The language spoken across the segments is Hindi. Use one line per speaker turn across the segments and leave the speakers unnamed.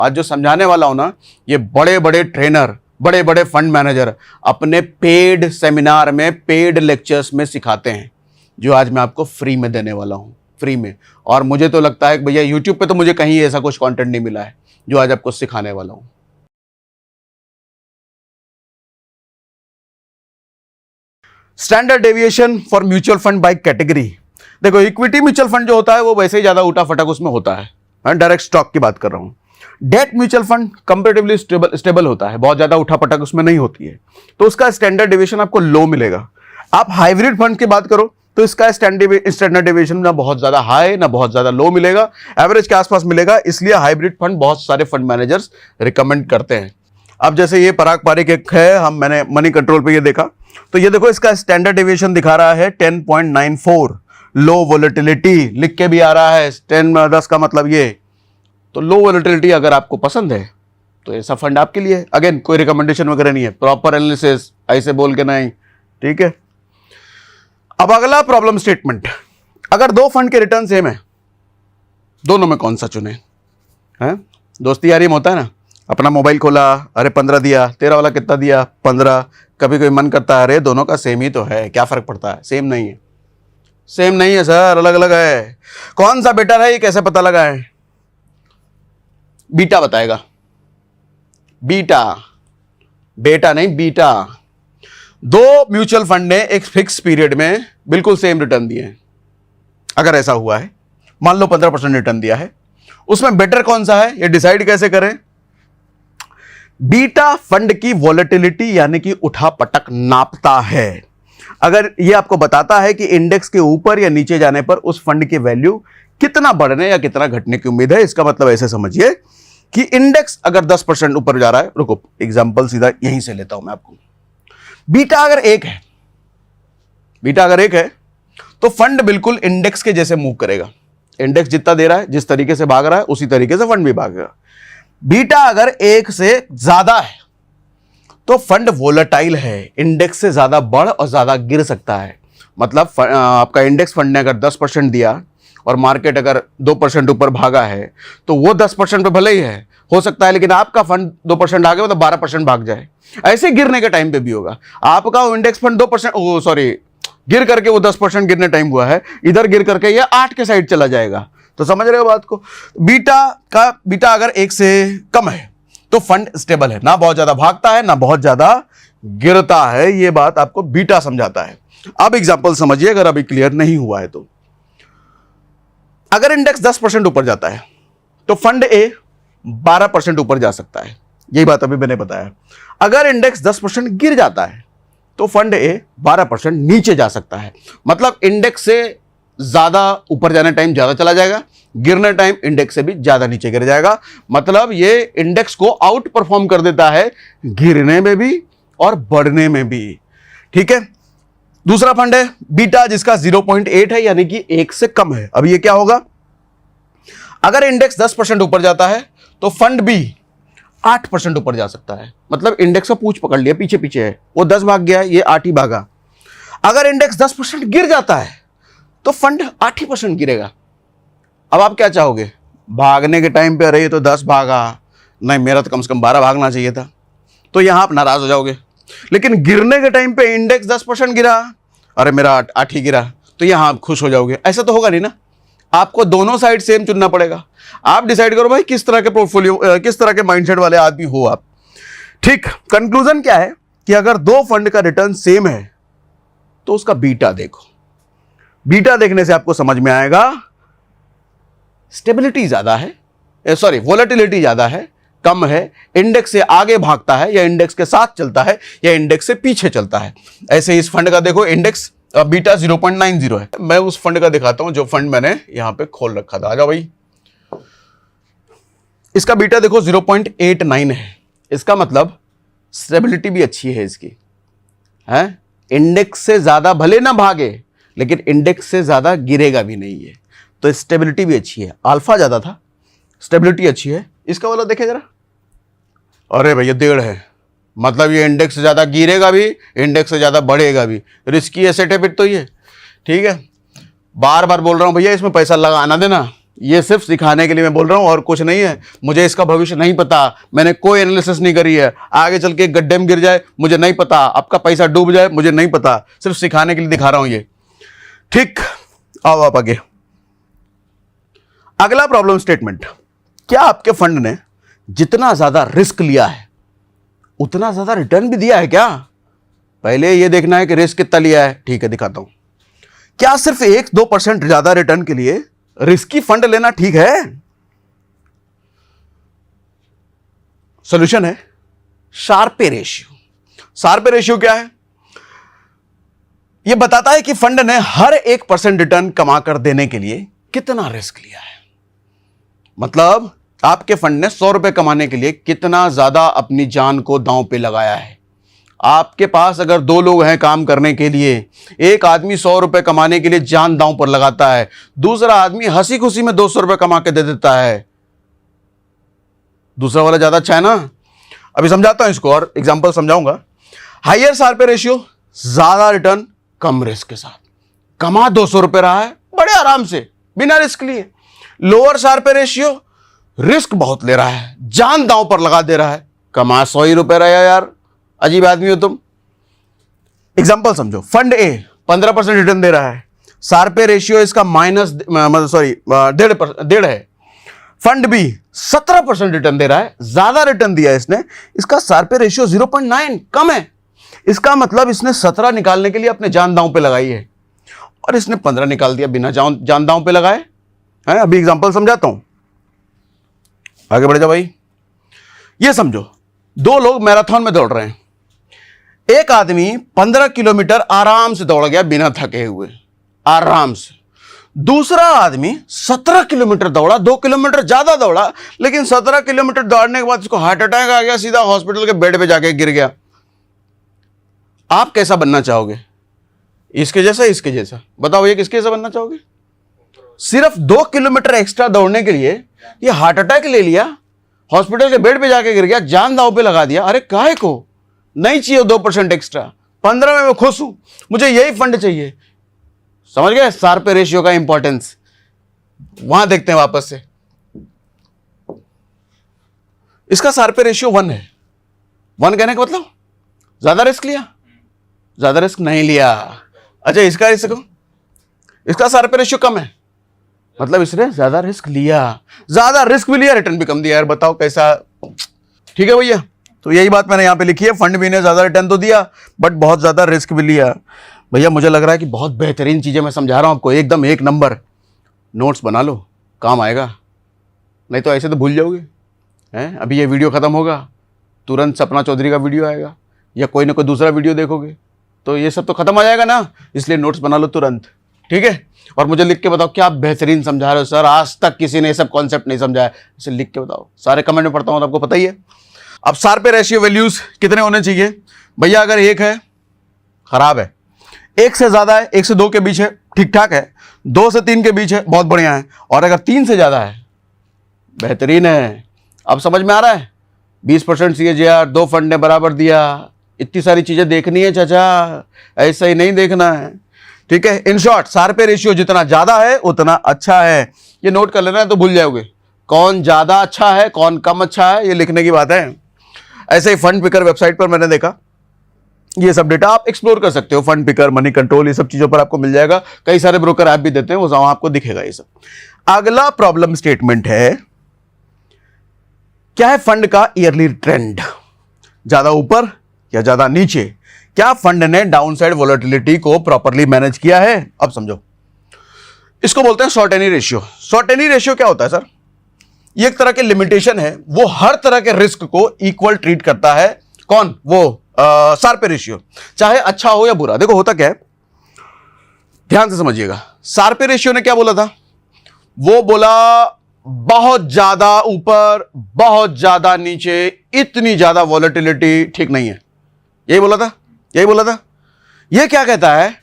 आज जो समझाने वाला हूं ना, ये बड़े बड़े ट्रेनर, बड़े बड़े फंड मैनेजर अपने पेड सेमिनार में, पेड लेक्चर्स में सिखाते हैं, जो आज मैं आपको फ्री में देने वाला हूं, फ्री में। और मुझे तो लगता है कि भैया यूट्यूब पे तो मुझे कहीं ऐसा कुछ कंटेंट नहीं मिला है जो आज आपको सिखाने वाला हूं। Standard deviation for mutual fund by category. देखो, इक्विटी म्यूचुअल फंड जो होता है वो वैसे ही ज्यादा उठा फटक उसमें होता है, मैं डायरेक्ट स्टॉक की बात कर रहा हूं। Debt mutual fund comparatively stable होता है, बहुत ज्यादा उठा पटक उसमें नहीं होती है, तो उसका स्टैंडर्ड डेविएशन आपको लो मिलेगा। आप हाइब्रिड फंड की बात करो तो इसका स्टैंडर्ड डेविएशन ना बहुत ज्यादा हाई ना बहुत ज्यादा लो मिलेगा, एवरेज के आसपास मिलेगा। इसलिए हाइब्रिड फंड बहुत सारे फंड मैनेजर्स रिकमेंड करते हैं। अब जैसे ये पराग पारिक एक है, मैंने मनी कंट्रोल पे ये देखा, तो ये देखो इसका स्टैंडर्ड डेविएशन दिखा रहा है 10.94, लो वोलेटिलिटी लिख के भी आ रहा है, 10 का मतलब ये। तो लो वोलेटिलिटी अगर आपको पसंद है तो ऐसा फंड आपके लिए। अगेन कोई रिकमेंडेशन वगैरह नहीं है, प्रॉपर एनालिसिस ऐसे बोल के नहीं, ठीक है। अब अगला प्रॉब्लम स्टेटमेंट, अगर दो फंड के रिटर्न सेम है, दोनों में कौन सा चुने? हैं, दोस्ती यारी में होता है ना, अपना मोबाइल खोला, अरे 15 दिया, तेरा वाला कितना दिया, 15। कभी कोई मन करता है अरे दोनों का सेम ही तो है, क्या फर्क पड़ता है? सेम नहीं है, सेम नहीं है सर, अलग अलग है। कौन सा बेटर है ये कैसे पता लगा है? बीटा बताएगा, बीटा, बेटा नहीं बीटा। दो म्यूचुअल फंड ने एक फिक्स पीरियड में बिल्कुल सेम रिटर्न दिए हैं, अगर ऐसा हुआ है, मान लो 15% रिटर्न दिया है, उसमें बेटर कौन सा है ये डिसाइड कैसे करें? बीटा फंड की वॉलेटिलिटी यानी कि उठा पटक नापता है। अगर ये आपको बताता है कि इंडेक्स के ऊपर या नीचे जाने पर उस फंड की वैल्यू कितना बढ़ने या कितना घटने की उम्मीद है, इसका मतलब ऐसे समझिए कि इंडेक्स अगर 10% ऊपर जा रहा है, रुको एग्जांपल सीधा यहीं से लेता हूं मैं आपको। बीटा अगर 1 है, बीटा अगर 1 है तो फंड बिल्कुल इंडेक्स के जैसे मूव करेगा। इंडेक्स जितना दे रहा है, जिस तरीके से भाग रहा है, उसी तरीके से फंड भी भागेगा। बीटा अगर 1 से ज्यादा है तो फंड वोलेटाइल है, इंडेक्स से ज्यादा बढ़ और ज्यादा गिर सकता है। मतलब आपका इंडेक्स फंड ने अगर 10% दिया और मार्केट अगर 2% ऊपर भागा है तो वो 10% पे भले ही है, हो सकता है, लेकिन आपका फंड 2% आगे तो 12% भाग जाए। ऐसे गिरने के टाइम पे भी होगा, आपका इंडेक्स फंड 2% सॉरी गिर करके वो 10% गिरने टाइम हुआ है, इधर गिर करके ये 8 के साइड चला जाएगा। तो समझ रहे हो बात को? बीटा अगर 1 से कम है तो फंड स्टेबल है, ना बहुत ज्यादा भागता है ना बहुत ज्यादा गिरता है। ये बात आपको बीटा समझाता है। अब एग्जांपल समझिए अगर अभी क्लियर नहीं हुआ है तो। अगर इंडेक्स 10% ऊपर जाता है तो फंड ए 12% ऊपर जा सकता है, यही बात अभी मैंने बताया। अगर इंडेक्स 10% गिर जाता है तो फंड ए 12% नीचे जा सकता है। मतलब इंडेक्स से ज्यादा ऊपर जाने टाइम ज्यादा चला जाएगा, गिरने टाइम इंडेक्स से भी ज्यादा नीचे गिर जाएगा। मतलब ये इंडेक्स को आउट परफॉर्म कर देता है गिरने में भी और बढ़ने में भी, ठीक है। दूसरा फंड है बीटा जिसका 0.8 है यानी कि 1 से कम है। अब ये क्या होगा? अगर इंडेक्स 10% ऊपर जाता है तो फंड भी 8% ऊपर जा सकता है। मतलब इंडेक्स का पूंछ पकड़ लिया, पीछे पीछे है, वो 10 भाग गया, ये 8 ही भागा। अगर इंडेक्स 10% गिर जाता है तो फंड 8% गिरेगा। अब आप क्या चाहोगे? भागने के टाइम पे अरे ये तो 10 भागा, नहीं मेरा तो कम से कम 12 भागना चाहिए था, तो यहां आप नाराज हो जाओगे। लेकिन गिरने के टाइम पे इंडेक्स 10% गिरा, अरे मेरा 8 ही गिरा, तो यहां आप खुश हो जाओगे। ऐसा तो होगा नहीं ना, आपको दोनों साइड सेम चुनना पड़ेगा। आप डिसाइड करो भाई किस तरह के पोर्टफोलियो, किस तरह के माइंडसेट वाले आदमी हो आप। ठीक, कंक्लूजन क्या है कि अगर दो फंड का रिटर्न सेम है तो उसका बीटा देखो। बीटा देखने से आपको समझ में आएगा स्टेबिलिटी ज्यादा है, सॉरी वोलेटिलिटी ज्यादा है, कम है, इंडेक्स से आगे भागता है या इंडेक्स के साथ चलता है या इंडेक्स से पीछे चलता है। ऐसे इस फंड का देखो इंडेक्स बीटा 0.90 है। मैं उस फंड का दिखाता हूं जो फंड मैंने यहां पे खोल रखा था। आ जाओ भाई, इसका बीटा देखो 0.89 है। इसका मतलब स्टेबिलिटी भी अच्छी है इसकी, है। इंडेक्स से ज्यादा भले ना भागे लेकिन इंडेक्स से ज्यादा गिरेगा भी नहीं है, तो स्टेबिलिटी भी अच्छी है। अल्फा ज्यादा था, स्टेबिलिटी अच्छी है। इसका वाला देखे जरा, अरे भैया 1.5 है, मतलब ये इंडेक्स से ज्यादा गिरेगा भी, इंडेक्स से ज्यादा बढ़ेगा भी। रिस्की एसेट है फिर तो ये, ठीक है। बार बार बोल रहा हूं भैया इसमें पैसा लगाना देना, ये सिर्फ सिखाने के लिए मैं बोल रहा हूं और कुछ नहीं है। मुझे इसका भविष्य नहीं पता, मैंने कोई एनालिसिस नहीं करी है। आगे चल के गड्ढे में गिर जाए मुझे नहीं पता, आपका पैसा डूब जाए मुझे नहीं पता, सिर्फ सिखाने के लिए दिखा रहा हूं ये। ठीक, आओ आप आगे। अगला प्रॉब्लम स्टेटमेंट, क्या आपके फंड ने जितना ज्यादा रिस्क लिया है उतना ज्यादा रिटर्न भी दिया है क्या? पहले यह देखना है कि रिस्क कितना लिया है। ठीक है, दिखाता हूं। क्या सिर्फ 1-2% ज्यादा रिटर्न के लिए रिस्की फंड लेना ठीक है? सॉल्यूशन है शार्पे रेशियो। शार्पे रेशियो क्या है? यह बताता है कि फंड ने हर 1% रिटर्न कमा कर देने के लिए कितना रिस्क लिया है। मतलब आपके फंड ने 100 रुपए कमाने के लिए कितना ज्यादा अपनी जान को दांव पे लगाया है। आपके पास अगर 2 लोग हैं काम करने के लिए, एक आदमी 100 रुपए कमाने के लिए जान दांव पर लगाता है, दूसरा आदमी हंसी खुशी में 200 रुपए कमा के दे देता है, दूसरा वाला ज्यादा अच्छा है ना। अभी समझाता हूं इसको और एग्जांपल समझाऊंगा। हायर शार्पे रेशियो, ज्यादा रिटर्न कम रिस्क के साथ, कमा 200 रुपए रहा है बड़े आराम से बिना रिस्क लिए। लोअर शार्पे रेशियो, रिस्क बहुत ले रहा है, जान दांव पर लगा दे रहा है, कमा 100 ही रुपए रहा है। यार अजीब आदमी हो तुम। एग्जांपल समझो, फंड ए 15% रिटर्न दे रहा है, शार्पे रेशियो इसका डेढ़ है। फंड बी 17% रिटर्न दे रहा है, ज्यादा रिटर्न दिया है इसने, इसका शार्पे रेशियो 0.9 कम है। इसका मतलब इसने 17 निकालने के लिए अपने जान दांव पे लगाई है और इसने 15 निकाल दिया बिना जान दांव पे लगाए है। अभी एग्जांपल समझाता हूं, आगे बढ़ जा भाई। ये समझो, 2 लोग मैराथन में दौड़ रहे हैं। एक आदमी 15 किलोमीटर आराम से दौड़ गया बिना थके हुए, आराम से। दूसरा आदमी 17 किलोमीटर दौड़ा, 2 किलोमीटर ज्यादा दौड़ा, लेकिन 17 किलोमीटर दौड़ने के बाद उसको हार्ट अटैक आ गया, सीधा हॉस्पिटल के बेड पे जाके गिर गया। आप कैसा बनना चाहोगे? इसके जैसा, इसके जैसा? बताओ ये किसके जैसा बनना चाहोगे? सिर्फ 2 किलोमीटर एक्स्ट्रा दौड़ने के लिए ये हार्ट अटैक ले लिया, हॉस्पिटल के बेड पे जाके गिर गया, जान दांव पे लगा दिया। अरे काहे को? नहीं चाहिए 2% एक्स्ट्रा, 15 में मैं खुश हूं, मुझे यही फंड चाहिए। समझ गए शार्पे रेशियो का इंपॉर्टेंस? वहां देखते हैं वापस से। इसका शार्पे रेशियो 1 है। 1 कहने का मतलब ज्यादा रिस्क लिया, ज्यादा रिस्क नहीं लिया। अच्छा, इसका रिस्क, इसका शार्पे रेशियो कम है, मतलब इसने ज्यादा रिस्क लिया, ज्यादा रिस्क भी लिया, रिटर्न भी कम दिया। यार बताओ कैसा? ठीक है भैया, तो यही बात मैंने यहां पे लिखी है। फंड भी ने ज्यादा रिटर्न तो दिया बट बहुत ज्यादा रिस्क भी लिया। भैया मुझे लग रहा है कि बहुत बेहतरीन चीजें मैं समझा रहा हूं आपको, एकदम 1 नंबर। नोट्स बना लो, काम आएगा, नहीं तो ऐसे तो भूल जाओगे हैं। अभी ये वीडियो खत्म होगा, तुरंत सपना चौधरी का वीडियो आएगा या कोई ना कोई दूसरा वीडियो देखोगे तो ये सब तो खत्म आ जाएगा ना। इसलिए नोट्स बना लो तुरंत, ठीक है? और मुझे लिख के बताओ क्या आप बेहतरीन समझा रहे हो सर, आज तक किसी ने ये सब कॉन्सेप्ट नहीं समझाया, इसे लिख के बताओ। सारे कमेंट में पढ़ता हूं तो आपको पता ही है। अब शार्पे रेशियो वैल्यूज कितने होने चाहिए भैया? अगर 1 है खराब है, 1 से ज्यादा है, 1 से 2 के बीच है ठीक ठाक है, 2 से 3 के बीच है बहुत बढ़िया है, और अगर 3 से ज्यादा है बेहतरीन है। अब समझ में आ रहा है? 20% CAGR, 2 फंड ने बराबर दिया, इतनी सारी चीजें देखनी है चाचा, ऐसा ही नहीं देखना है, ठीक है? इन शॉर्ट शार्पे रेशियो जितना ज्यादा है उतना अच्छा है। ये नोट कर लेना है तो भूल जाओगे कौन ज्यादा अच्छा है कौन कम अच्छा है, ये लिखने की बात है। ऐसे ही फंड पिकर वेबसाइट पर मैंने देखा, ये सब डेटा आप एक्सप्लोर कर सकते हो। फंड पिकर, मनी कंट्रोल, ये सब चीजों पर आपको मिल जाएगा। कई सारे ब्रोकर ऐप भी देते हैं, वो वहां आपको दिखेगा ये सब। अगला प्रॉब्लम स्टेटमेंट है, क्या है फंड का ईयरली ट्रेंड, ज्यादा ऊपर या ज्यादा नीचे? क्या फंड ने डाउनसाइड वोलेटिलिटी को प्रॉपरली मैनेज किया है? अब समझो, इसको बोलते हैं शॉर्टेनी रेशियो। शॉर्टेनी रेशियो क्या होता है सर? ये एक तरह के लिमिटेशन है, वो हर तरह के रिस्क को इक्वल ट्रीट करता है। कौन? वो शार्पे रेशियो, चाहे अच्छा हो या बुरा। देखो होता क्या है, ध्यान से समझिएगा। शार्पे रेशियो ने क्या बोला था? वो बोला बहुत ज्यादा ऊपर, बहुत ज्यादा नीचे, इतनी ज्यादा वॉलेटिलिटी ठीक नहीं है। यही बोला था, यही बोला था। ये क्या कहता है?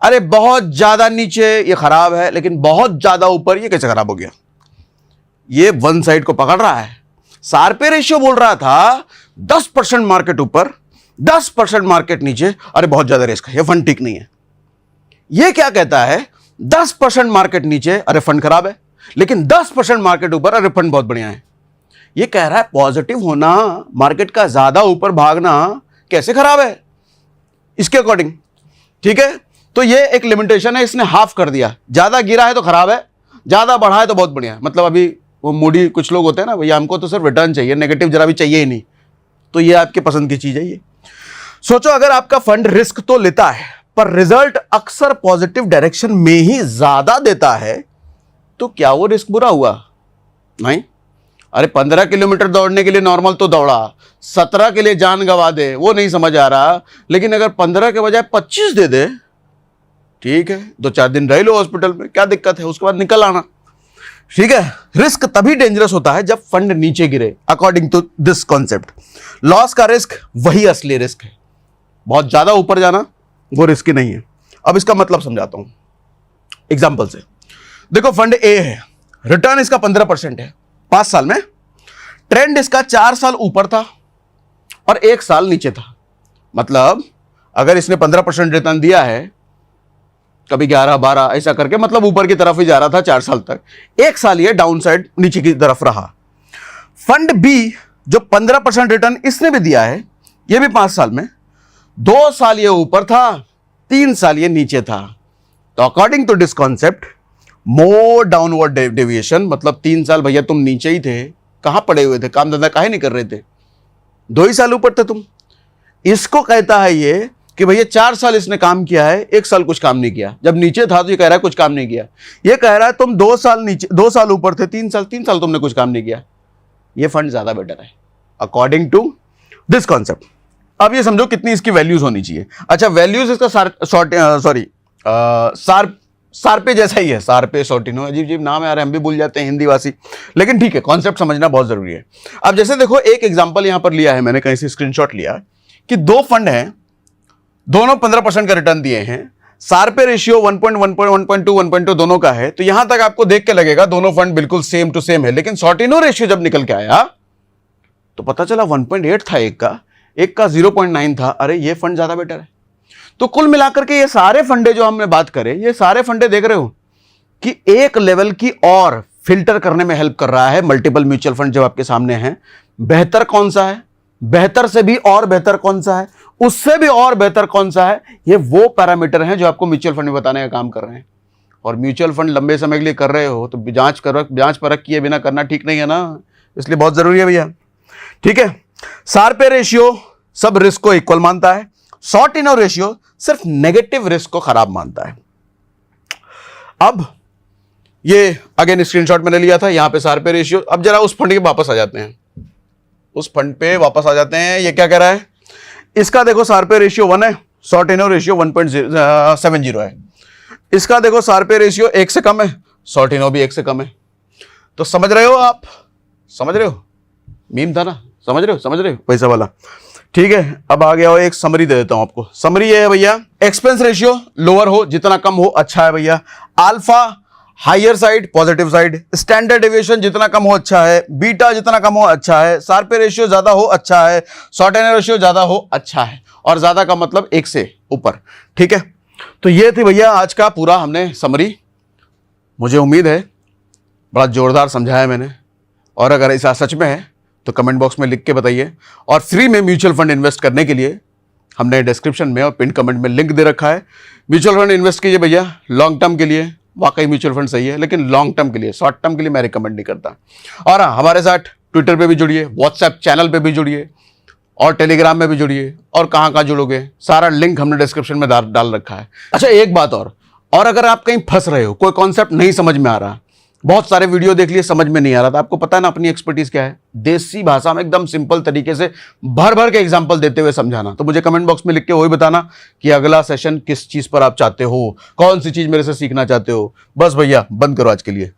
अरे बहुत ज्यादा नीचे ये खराब है, लेकिन बहुत ज्यादा ऊपर ये कैसे खराब हो गया? ये वन साइड को पकड़ रहा है। शार्पे रेशियो बोल रहा था 10% मार्केट ऊपर, 10% मार्केट नीचे, अरे बहुत ज्यादा रिस्क है, ये फंड ठीक नहीं है। ये क्या कहता है? 10% मार्केट नीचे, अरे फंड खराब है, लेकिन 10% मार्केट ऊपर अरे फंड बहुत बढ़िया है। ये कह रहा है पॉजिटिव होना, मार्केट का ज्यादा ऊपर भागना कैसे खराब है इसके अकॉर्डिंग। ठीक है, तो ये एक लिमिटेशन है, इसने हाफ कर दिया। ज्यादा गिरा है तो खराब है, ज्यादा बढ़ा है तो बहुत बढ़िया है। मतलब अभी वो मूडी कुछ लोग होते हैं ना, भैया हमको तो सिर्फ रिटर्न चाहिए, नेगेटिव जरा भी चाहिए ही नहीं, तो ये आपके पसंद की चीज है। ये सोचो अगर आपका फंड रिस्क तो लेता है पर रिजल्ट अक्सर पॉजिटिव डायरेक्शन में ही ज्यादा देता है, तो क्या वो रिस्क बुरा हुआ? नहीं। अरे 15 किलोमीटर दौड़ने के लिए नॉर्मल तो दौड़ा, 17 के लिए जान गंवा दे, वो नहीं समझ आ रहा। लेकिन अगर 15 के बजाय 25 दे दे, ठीक है, 2-4 दिन रह लो हॉस्पिटल में, क्या दिक्कत है, उसके बाद निकल आना। ठीक है, रिस्क तभी डेंजरस होता है जब फंड नीचे गिरे, according to this concept. Loss का रिस्क वही असली रिस्क है, बहुत ज्यादा ऊपर जाना वो रिस्की नहीं है। अब इसका मतलब समझाता हूं एग्जाम्पल से। देखो फंड ए है, रिटर्न इसका 15% है 5 साल में, ट्रेंड इसका 4 साल ऊपर था और 1 साल नीचे था। मतलब अगर इसने 15% रिटर्न दिया है, कभी 11-12 ऐसा करके, मतलब ऊपर की तरफ ही जा रहा था 4 साल तक, 1 साल ये डाउन साइड नीचे की तरफ रहा। फंड बी जो 15% रिटर्न इसने भी दिया है, ये भी 5 साल में, 2 साल ये ऊपर था, 3 साल ये नीचे था। तो according to this concept more downward deviation, मतलब 3 साल भैया तुम नीचे ही थे, कहां पड़े हुए थे, काम धंधा काहे नहीं कर रहे थे, 2 ही साल ऊपर थे तुम। इसको कहता है ये कि भैया 4 साल इसने काम किया है, 1 साल कुछ काम नहीं किया। जब नीचे था तो ये कह रहा है कुछ काम नहीं किया। ये कह रहा है तुम 2 साल नीचे, 2 साल ऊपर थे, 3 साल तुमने कुछ काम नहीं किया, ये फंड ज्यादा बेटर है अकॉर्डिंग टू दिस कॉन्सेप्ट। अब ये समझो कितनी इसकी वैल्यूज होनी चाहिए। अच्छा, वैल्यूज इसका सारपे जैसा ही है, सारपे सॉर्टिनो, अजीब अजीब नाम है यार, हम भी भूल जाते हैं हिंदीवासी, लेकिन ठीक है, कॉन्सेप्ट समझना बहुत जरूरी है। अब जैसे देखो एक एग्जांपल यहां पर लिया है मैंने, कहीं से स्क्रीनशॉट लिया कि 2 फंड हैं, दोनों 15% का रिटर्न दिए हैं, सारपे रेशियो 1.1, 1.2, 1.2 दोनों का है। तो यहां तक आपको देख के लगेगा दोनों फंड बिल्कुल सेम टू सेम है, लेकिन सॉर्टिनो रेशियो जब निकल के आया तो पता चला 1.8 था एक का 0.9 था। अरे ये फंड ज्यादा बेटर है। तो कुल मिलाकर के ये सारे फंडे जो हमने बात करें, ये सारे फंडे देख रहे हो कि एक लेवल की और फिल्टर करने में हेल्प कर रहा है। मल्टीपल म्यूचुअल फंड जब आपके सामने हैं, बेहतर कौन सा है, बेहतर से भी और बेहतर कौन सा है, उससे भी और बेहतर कौन सा है, ये वो पैरामीटर हैं जो आपको म्यूचुअल फंड में बताने का काम कर रहे हैं। और म्यूचुअल फंड लंबे समय के लिए कर रहे हो तो जांच परख किए बिना करना ठीक नहीं है ना, इसलिए बहुत जरूरी है भैया। ठीक है, सारपे रेशियो सब रिस्क को इक्वल मानता है, सॉर्टिनो रेशियो सिर्फ नेगेटिव रिस्क को खराब मानता है। अब ये अगेन स्क्रीनशॉट मैंने लिया था, यहां पे सारपे रेशियो। अब जरा उस फंड के वापस आ जाते हैं, उस फंड पे वापस आ जाते हैं। ये क्या कह रहा है, इसका देखो सारपे रेशियो 1 है, सॉर्टिनो रेशियो 1.70 है। इसका देखो सारपे रेशियो 1 से कम है, सॉर्टिनो भी 1 से कम है। तो समझ रहे हो आप, समझ रहे हो, मीम था ना, समझ रहे हो वैसा वाला। ठीक है, अब आ गया हो, एक समरी दे देता हूं आपको। समरी ये है भैया, एक्सपेंस रेशियो लोअर हो, जितना कम हो अच्छा है भैया। Alpha higher side, positive side. Standard deviation जितना कम हो अच्छा है, बीटा जितना कम हो अच्छा है, सारपे रेशियो ज्यादा हो अच्छा है, सॉर्टिनो रेशियो ज्यादा हो अच्छा है, और ज्यादा का मतलब 1 से ऊपर। ठीक है, तो ये थी भैया आज का पूरा हमने समरी। मुझे उम्मीद है बड़ा जोरदार समझाया मैंने, और अगर ऐसा सच में है तो कमेंट बॉक्स में लिख के बताइए। और फ्री में म्यूचुअल फंड इन्वेस्ट करने के लिए हमने डिस्क्रिप्शन में और पिन कमेंट में लिंक दे रखा है। म्यूचुअल फंड इन्वेस्ट कीजिए भैया, लॉन्ग टर्म के लिए वाकई म्यूचुअल फंड सही है, लेकिन लॉन्ग टर्म के लिए, शॉर्ट टर्म के लिए मैं रिकमेंड नहीं करता। और हाँ, हमारे साथ ट्विटर पे भी जुड़िए, व्हाट्सएप चैनल पे भी जुड़िए, और टेलीग्राम में भी जुड़िए, और कहाँ जुड़ोगे सारा लिंक हमने डिस्क्रिप्शन में डाल रखा है। अच्छा, एक बात और अगर आप कहीं फंस रहे हो, कोई कॉन्सेप्ट नहीं समझ में आ रहा, बहुत सारे वीडियो देख लिए समझ में नहीं आ रहा था, आपको पता है ना अपनी एक्सपर्टीज क्या है, देसी भाषा में एकदम सिंपल तरीके से भर के एग्जांपल देते हुए समझाना, तो मुझे कमेंट बॉक्स में लिख के वही बताना कि अगला सेशन किस चीज पर आप चाहते हो, कौन सी चीज मेरे से सीखना चाहते हो। बस भैया बंद करो आज के लिए।